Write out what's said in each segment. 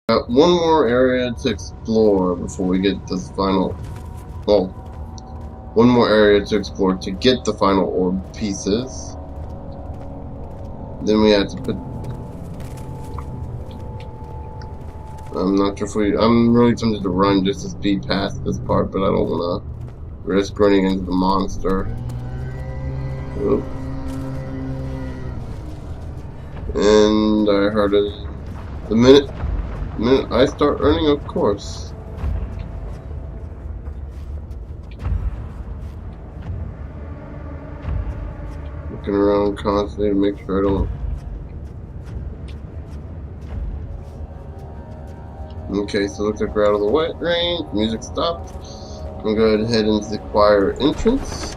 Got one more area to explore before we get this final. Well, one more area to explore to get the final orb pieces. Then we have to put. I'm not sure if we. I'm really tempted to run just to speed past this part, but I don't want to risk running into the monster. Oop. And I heard it. The minute I start earning, of course. Looking around constantly to make sure I don't. Okay, so it looks like we're out of the wet range. Music stopped. I'm gonna go ahead into the choir entrance.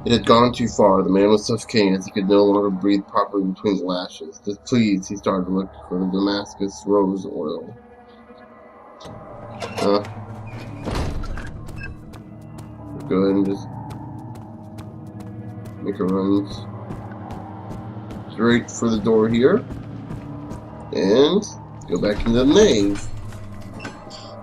It had gone too far. The man was suffocating as he could no longer breathe properly between the lashes. Displeased, he started to look for the Damascus rose oil. Go ahead and just make a run straight for the door here. And go back into the nave.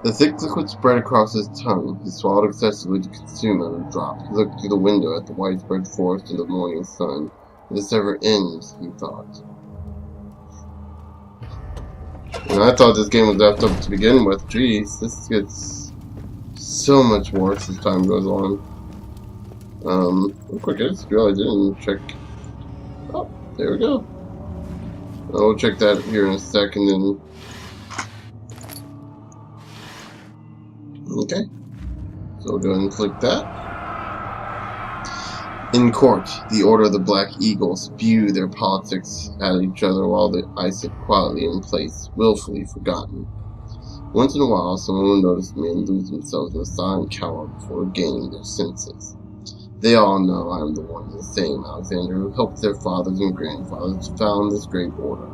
The thick liquid spread across his tongue. He swallowed excessively to consume it and dropped. He looked through the window at the widespread forest and the morning sun. This never ends, he thought. And I thought this game was wrapped up to begin with. Jeez, this gets so much worse as time goes on. Real quick, I just realized I didn't check. Oh, there we go. I'll check that here in a second. And okay, so we'll go ahead and click that. In court, the Order of the Black Eagle spew their politics at each other while I sit quietly in place, willfully forgotten. Once in a while, someone will notice me and lose themselves in a silent cower before gaining their senses. They all know I am the one and the same Alexander who helped their fathers and grandfathers found this great order.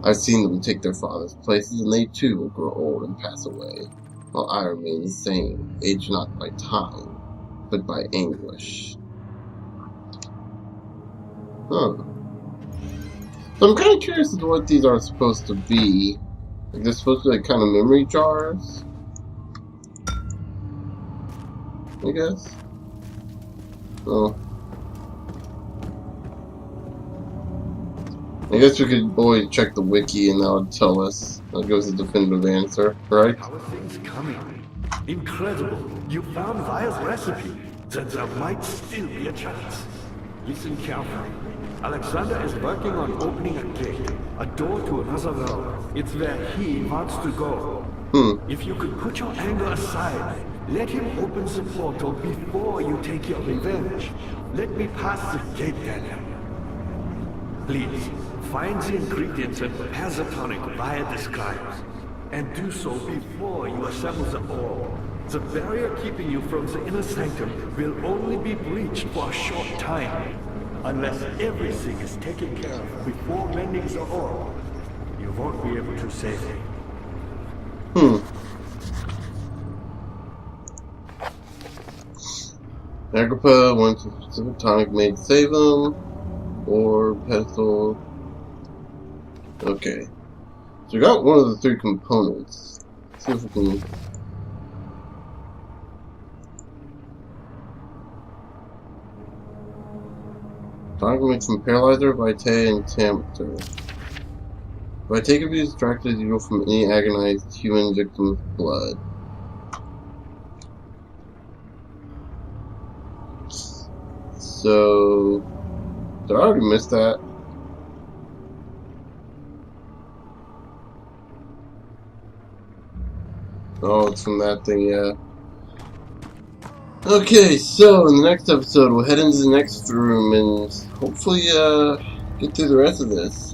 I've seen them take their fathers' places, and they too will grow old and pass away, while I remain the same, aged not by time, but by anguish. Huh. So I'm kind of curious as to what these are supposed to be. Like they're supposed to be like kind of memory jars, I guess. Oh. I guess we could always check the wiki and that would tell us. That gives a definitive answer, right? How are things coming? Incredible! You found Via's recipe. Then there might still be a chance. Listen carefully. Alexander is working on opening a gate, a door to another realm. It's where he wants to go. If you could put your anger aside, let him open the portal before you take your revenge. Let me pass the gate, Daniel. Please, find the ingredients and prepare the tonic Via describes. And do so before you assemble the orb. The barrier keeping you from the inner sanctum will only be breached for a short time. Unless everything is taken care of before mending the orb, you won't be able to save him. Agrippa went to specific tonic made to save him. Or pedestal. Okay. So we got one of the three components. Let's see if we can. Tonic makes from Paralyzer, Vitae, and Tempter. Vitae can be extracted as usual from any agonized human victim's blood. So, did I already miss that? Oh, it's from that thing, yeah. Okay, so in the next episode, we'll head into the next room and hopefully get through the rest of this.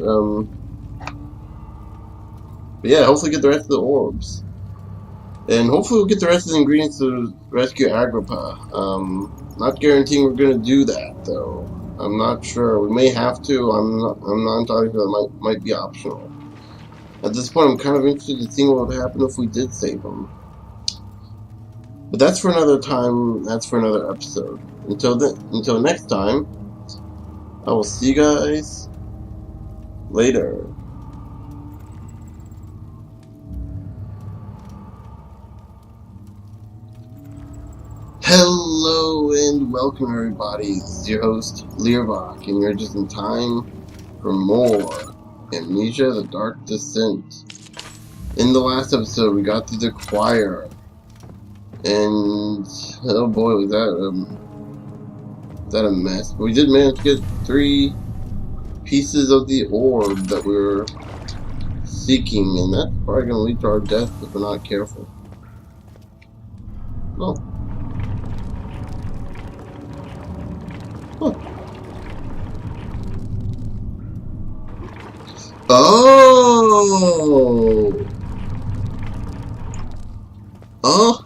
But yeah, hopefully get the rest of the orbs. And hopefully we'll get the rest of the ingredients to rescue Agrippa. Not guaranteeing we're gonna do that though. I'm not sure. We may have to. I'm not entirely sure. That might be optional. At this point, I'm kind of interested in seeing what would happen if we did save him. But that's for another time. That's for another episode. Until next time, I will see you guys later. welcome everybody. This is your host, Learbach, and you're just in time for more Amnesia, the Dark Descent. In the last episode, we got through the choir, and oh boy, was that a mess. But we did manage to get 3 pieces of the orb that we were seeking, and that's probably going to lead to our death if we're not careful. Oh. Huh. Oh! Oh!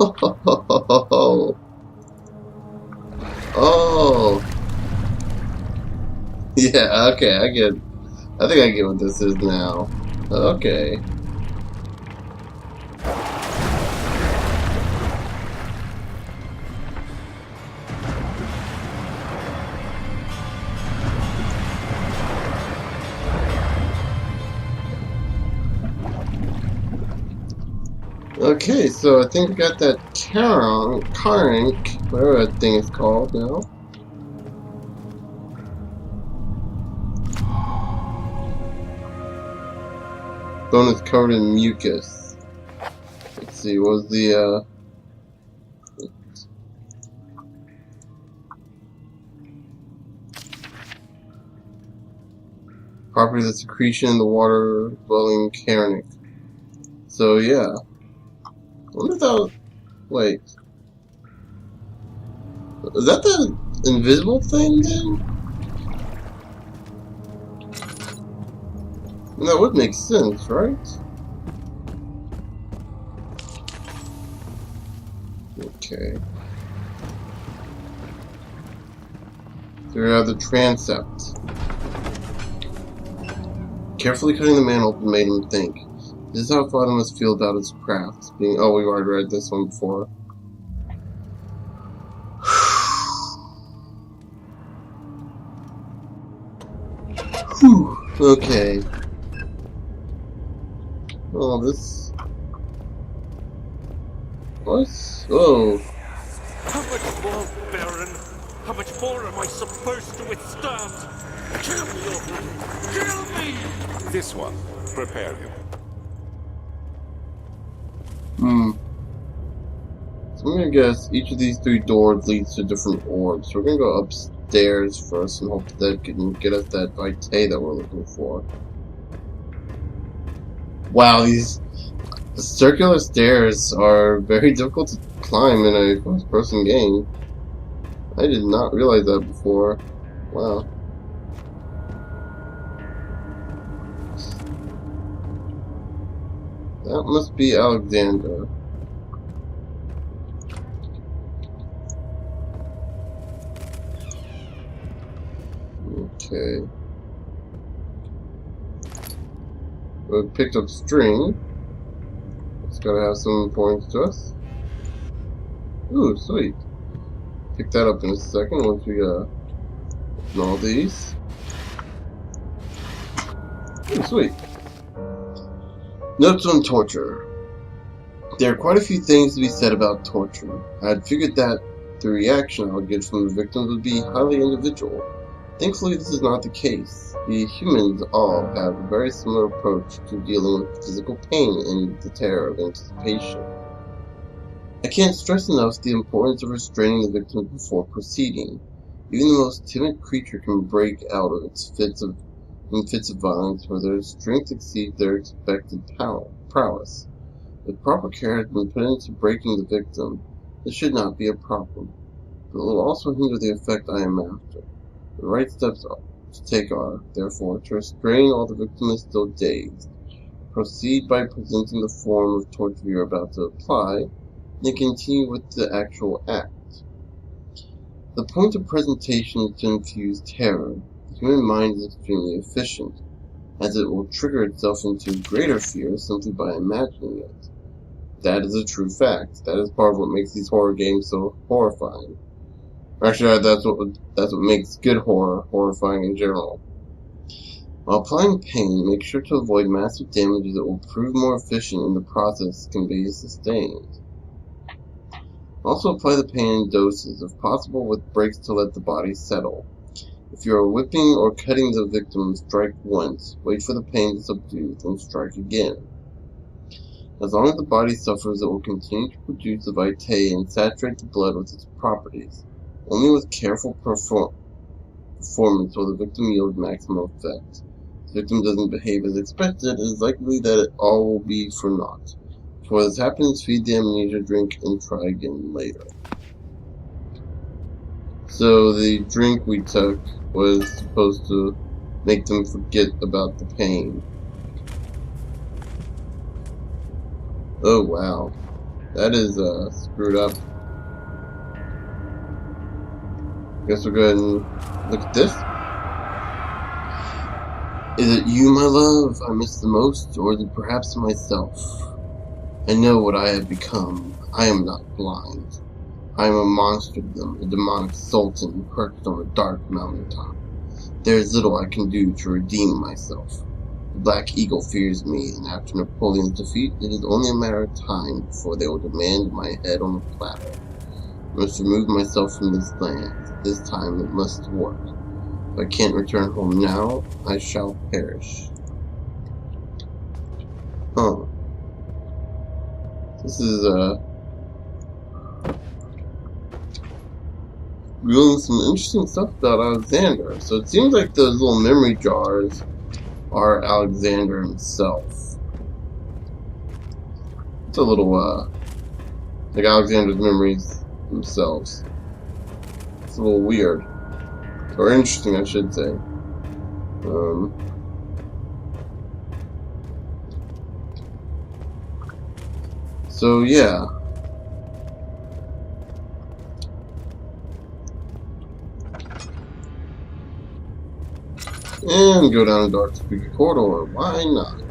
Oh! Yeah, okay, I think I get what this is now. Okay. Okay, so I think we got that Karank, whatever that thing is called now. Bone is covered in mucus. Let's see, what was the, property of the secretion in the water-dwelling Karank. So, yeah. I wonder if that was... Wait. Is that the invisible thing, then? That would make sense, right? Okay. So we have the Transept. Carefully cutting the man open made him think. This is how Father must feel about his craft. We've already read this one before. Whew. Okay. Oh, this... What? Whoa. How much more, Baron? How much more am I supposed to withstand? Kill me already! Kill me! This one. Prepare him. So I'm gonna guess each of these 3 doors leads to different orbs. So we're gonna go upstairs first and hope that can get us that vitae that we're looking for. Wow, these circular stairs are very difficult to climb in a first-person game. I did not realize that before. Wow. That must be Alexander. Okay. We picked up string. It's gotta have some importance to us. Ooh, sweet. Pick that up in a second once we open all these. Ooh, sweet. Notes on torture. There are quite a few things to be said about torture. I had figured that the reaction I would get from the victims would be highly individual. Thankfully, this is not the case. The humans all have a very similar approach to dealing with physical pain and the terror of anticipation. I can't stress enough the importance of restraining the victim before proceeding. Even the most timid creature can break out of its fits of violence where their strength exceeds their expected prowess. If proper care has been put into breaking the victim, this should not be a problem, but it will also hinder the effect I am after. The right steps to take are, therefore, to restrain while the victim is still dazed. Proceed by presenting the form of torture you are about to apply, then continue with the actual act. The point of presentation is to infuse terror. The human mind is extremely efficient, as it will trigger itself into greater fear simply by imagining it. That is a true fact. That is part of what makes these horror games so horrifying. Actually, that's what makes good horror horrifying in general. While applying pain, make sure to avoid massive damages that will prove more efficient in the process can be sustained. Also apply the pain in doses, if possible with breaks to let the body settle. If you are whipping or cutting the victim, strike once, wait for the pain to subdue, then strike again. As long as the body suffers, it will continue to produce the vitae and saturate the blood with its properties. Only with careful performance will the victim yield maximum effect. If the victim doesn't behave as expected, it is likely that it all will be for naught. Before this happens, feed the amnesia drink and try again later. So the drink we took was supposed to make them forget about the pain. Oh wow, that is screwed up. Guess we'll go ahead and look at this. Is it you, my love, I miss the most, or is it perhaps myself? I know what I have become. I am not blind. I am a monsterdom, a demonic sultan perched on a dark mountaintop. There is little I can do to redeem myself. The Black Eagle fears me, and after Napoleon's defeat, it is only a matter of time before they will demand my head on a platter. I must remove myself from this land. This time it must work. If I can't return home now, I shall perish. Huh. This is, revealing some interesting stuff about Alexander. So it seems like those little memory jars are Alexander himself. It's a little, like Alexander's memories themselves. It's a little weird. Or interesting, I should say. So, yeah. And go down a dark spooky corridor. Why not?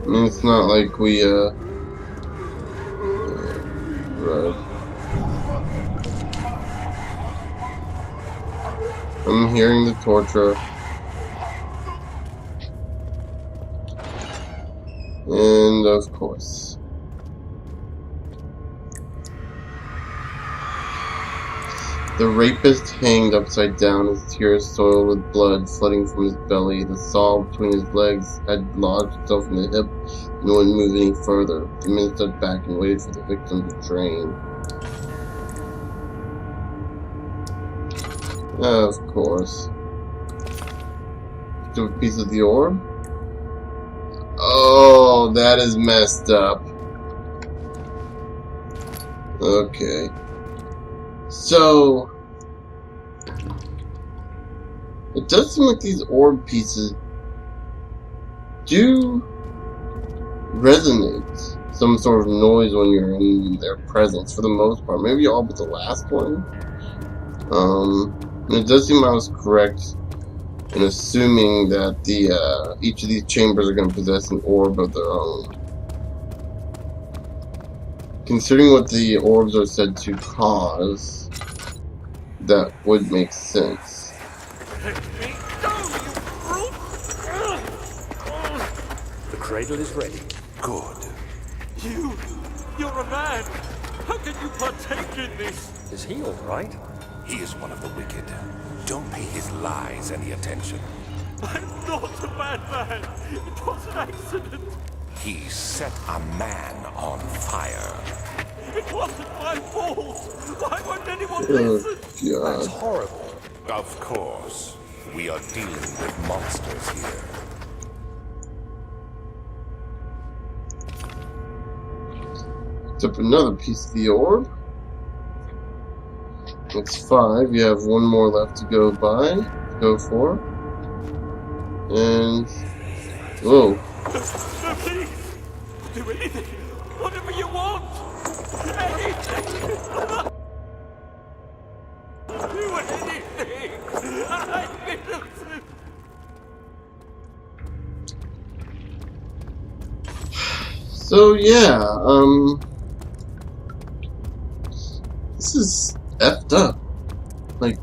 I mean, it's not like we, right. I'm hearing the torture. And, of course. The rapist hanged upside down, his tears soiled with blood flooding from his belly. The saw between his legs had lodged itself in the hip and wouldn't move any further. The men stood back and waited for the victim to drain. Of course. Do a piece of the orb? Oh, that is messed up. Okay. So, it does seem like these orb pieces do resonate some sort of noise when you're in their presence, for the most part. Maybe all but the last one. And it does seem I was correct in assuming that each of these chambers are going to possess an orb of their own. Considering what the orbs are said to cause, that would make sense. The cradle is ready. Good. You're a man. How can you partake in this? Is he all right? He is one of the wicked. Don't pay his lies any attention. I'm not a bad man. It was an accident. He set a man on fire. It wasn't my fault. Why won't anyone Oh, listen? God. That's horrible. Of course. We are dealing with monsters here. Picked up another piece of the orb. That's 5. You have one more left to go for. And whoa. No, please. Do anything. Whatever you want. Anything. Do anything. I'm innocent. So yeah, this is effed up. Like,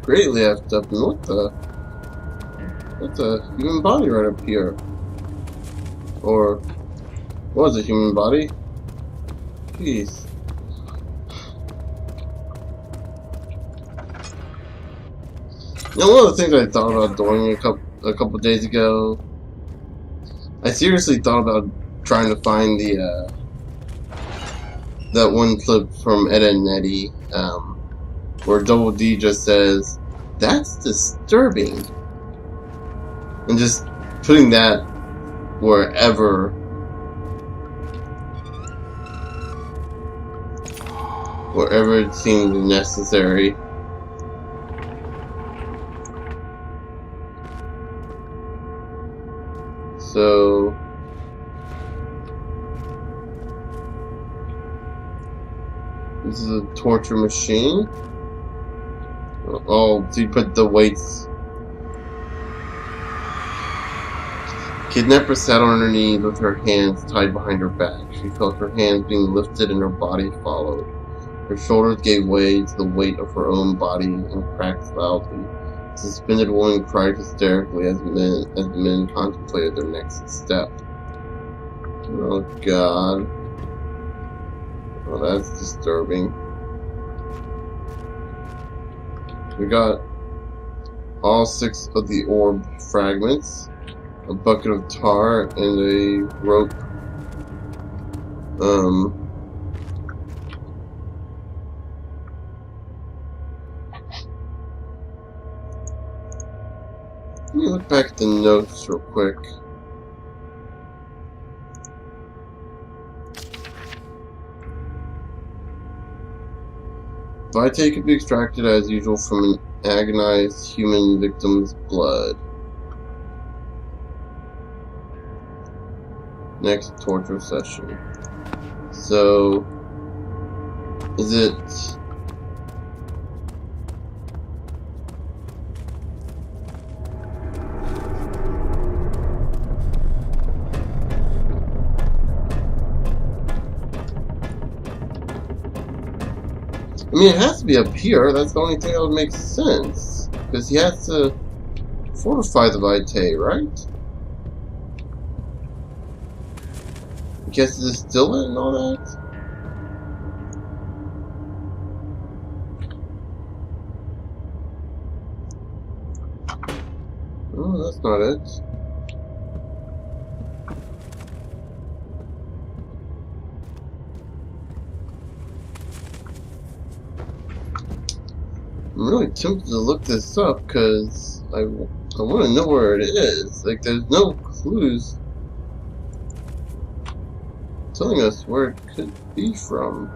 greatly effed up. And what the human body right up here. Or was a human body? Jeez. You know, one of the things I thought about doing a couple days ago, I seriously thought about trying to find the that one clip from Ed and Eddie, where Double D just says, "That's disturbing," and just putting that wherever it seemed necessary. So this is a torture machine. Oh, so you put the weights. Kidnapper sat on her knees with her hands tied behind her back. She felt her hands being lifted and her body followed. Her shoulders gave way to the weight of her own body and cracked loudly. The suspended woman cried hysterically as the men contemplated their next step. Oh God. Oh, that's disturbing. We got all 6 of the orb fragments, a bucket of tar, and a rope. Let me look back at the notes real quick. Vitae could be extracted as usual from an agonized human victim's blood. Next torture session. So, is it... I mean, it has to be up here. That's the only thing that would make sense. Because he has to fortify the Vitae, right? He has to distill it and all that? Oh, that's not it. I'm really tempted to look this up because I want to know where it is. Like, there's no clues telling us where it could be from.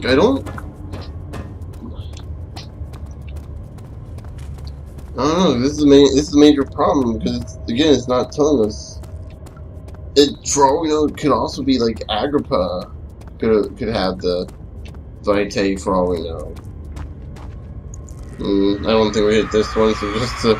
I don't know. This is a major problem because it's not telling us. It, for all we know, it could also be like Agrippa could have the Vitae for all we know. I don't think we hit this one. So just the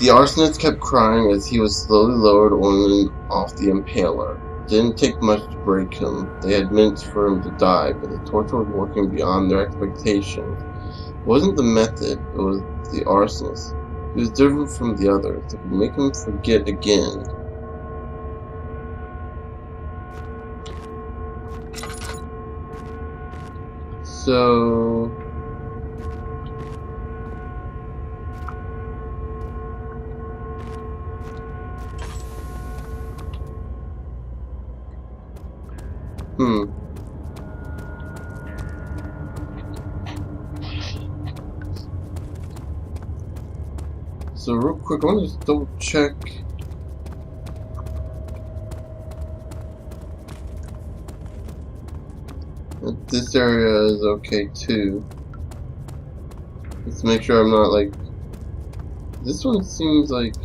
arsonist kept crying as he was slowly lowered on and off the impaler. Didn't take much to break him. They had meant for him to die, but the torture was working beyond their expectations. It wasn't the method, it was the arsonist. He was different from the others. It could make him forget again. So... So real quick, I want to just double check. That this area is okay too. Let's make sure I'm not like This one seems like...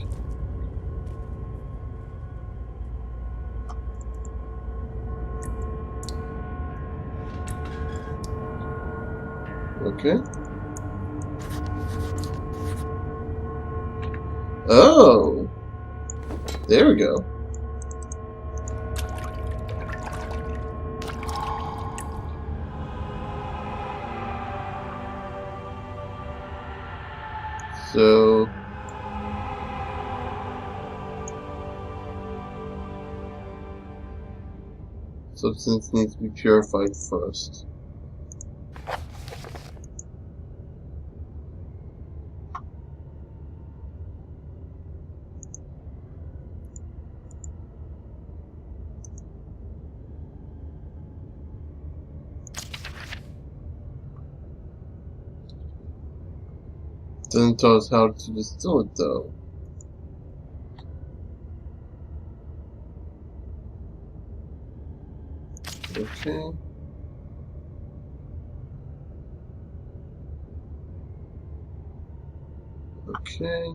Okay. Oh! There we go. So... substance needs to be purified first. Doesn't tell us how to distill it though. Okay. Okay.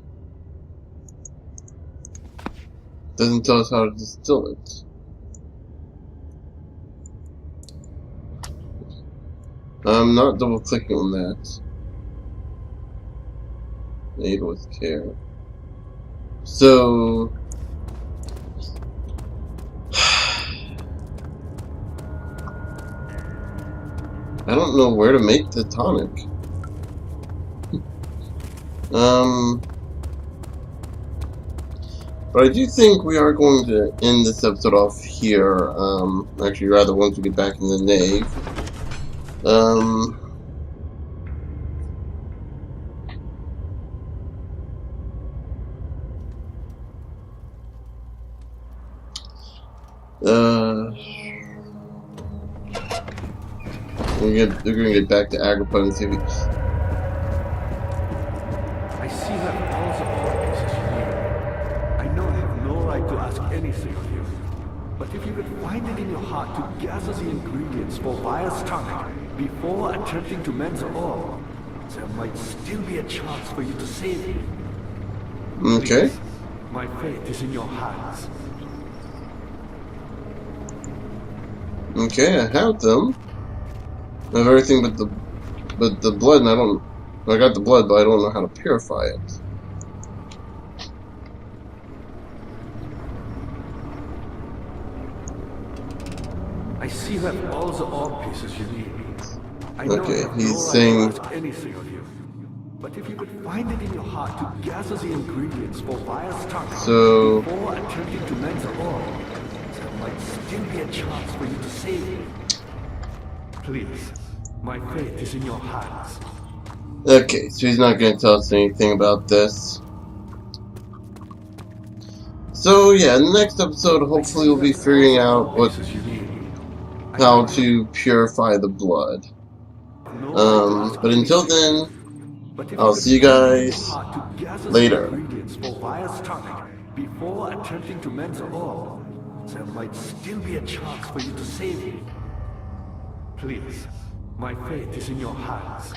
Doesn't tell us how to distill it. I'm not double clicking on that. Made with care. So I don't know where to make the tonic. But I do think we are going to end this episode off here. Actually, rather once we get back in the nave. We're gonna get back to Agrippa and see if we... I see that all the pieces here. I know I have no right to ask anything of you. But if you could find it in your heart to gather the ingredients for Vire's tonic before attempting to mend the ore, there might still be a chance for you to save me. Okay. Please, my fate is in your hands. Okay, I have them. I have everything but the blood, and I got the blood, but I don't know how to purify it. I see you have all the ore pieces you need. I know Okay, I have he's no saying... right to ask anything of you. But if you could find it in your heart to gather the ingredients for Vire's tonic So... before attempting to mend the ore, there might still be a chance for you to save me. Please, my fate is in your hands. Okay, so he's not going to tell us anything about this. So yeah, in the next episode, hopefully we'll be figuring out how to purify the blood. But until then, I'll see you guys later. Before attempting to mend the ore, there might still be a chance for you to save me. Please, my fate is in your hands.